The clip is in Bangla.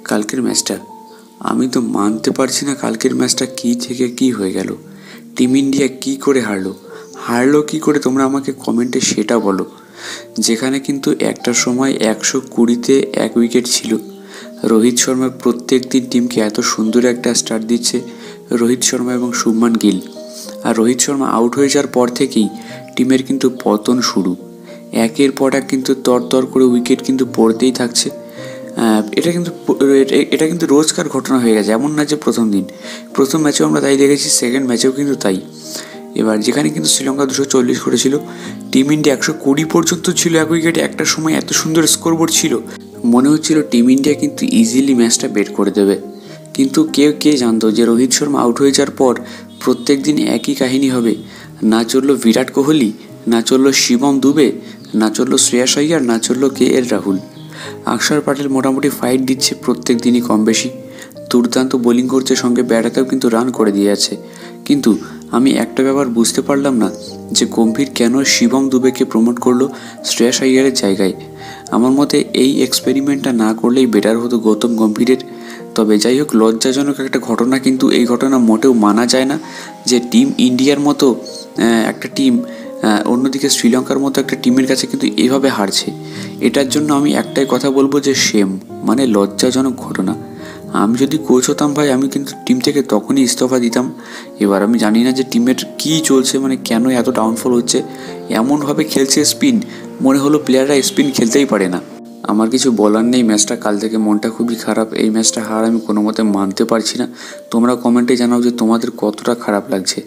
কালকের ম্যাচটা আমি তো মানতে পারছি না। কালকের ম্যাচটা কী থেকে কী হয়ে গেল? টিম ইন্ডিয়া কী করে হারলো কী করে? তোমরা আমাকে কমেন্টে সেটা বলো। যেখানে কিন্তু একটা সময় 120-তে 1 উইকেট ছিল। রোহিত শর্মা প্রত্যেক দিন টিমকে এত সুন্দর একটা স্টার্ট দিচ্ছে, রোহিত শর্মা এবং শুভমান গিল। আর রোহিত শর্মা আউট হয়ে যাওয়ার পর থেকেই টিমের কিন্তু পতন শুরু। একের পর এক কিন্তু তর করে উইকেট কিন্তু পড়তেই থাকছে। এটা কিন্তু রোজকার ঘটনা হয়ে গেছে, এমন না যে প্রথম ম্যাচেও আমরা তাই দেখেছি, সেকেন্ড ম্যাচেও কিন্তু তাই। এবার যেখানে কিন্তু শ্রীলঙ্কা 240 করেছিল, টিম ইন্ডিয়া 120 পর্যন্ত ছিল 1 উইকেটে। একটা সময় এত সুন্দর স্কোরবোর্ড ছিল, মনে হচ্ছিল টিম ইন্ডিয়া কিন্তু ইজিলি ম্যাচটা বেট করে দেবে। কিন্তু কে জানতো যে রোহিত শর্মা আউট হয়ে যাওয়ার পর প্রত্যেক দিন একই কাহিনী হবে। না চললো বিরাট কোহলি, না চললো শিবম দুবে, না চললো শ্রেয়াস আইয়ার, না চললো KL রাহুল। অক্ষর প্যাটেল মোটামুটি ফাইট দিচ্ছে প্রত্যেক দিনই কম বেশি, দুর্দান্ত বোলিং করছে, সঙ্গে ব্যাটাতেও কিন্তু রান করে দিয়ে আছে। কিন্তু আমি একটা ব্যাপার বুঝতে পারলাম না যে গম্ভীর কেন শিবম দুবেকে প্রমোট করলো শ্রেয়াস আইয়ারের জায়গায়। আমার মতে এই এক্সপেরিমেন্টটা না করলেই বেটার হতো গৌতম গম্ভীরের। তবে যাই হোক, লজ্জাজনক একটা ঘটনা, কিন্তু এই ঘটনা মোটেও মানা যায় না যে টিম ইন্ডিয়ার মতো একটা টিম অন্যদিকে শ্রীলঙ্কার মতো একটা টিমের কাছে কিন্তু এভাবে হারছে। এটার জন্য আমি একটাই কথা বলবো যে শেম, মানে লজ্জাজনক ঘটনা। আমি যদি কোচ হতাম ভাই, আমি কিন্তু টিম থেকে তখনই ইস্তফা দিতাম। এবার আমি জানি না যে টিমের কী চলছে, মানে কেন এত ডাউনফল হচ্ছে। এমনভাবে খেলছে স্পিন, মনে হলো প্লেয়াররা স্পিন খেলতেই পারে না। আমার কিছু বলার নেই, ম্যাচটা কাল থেকে মনটা খুবই খারাপ। এই ম্যাচটা হার আমি কোনো মতে মানতে পারছি না। তোমরা কমেন্টে জানাও যে তোমাদের কতটা খারাপ লাগছে।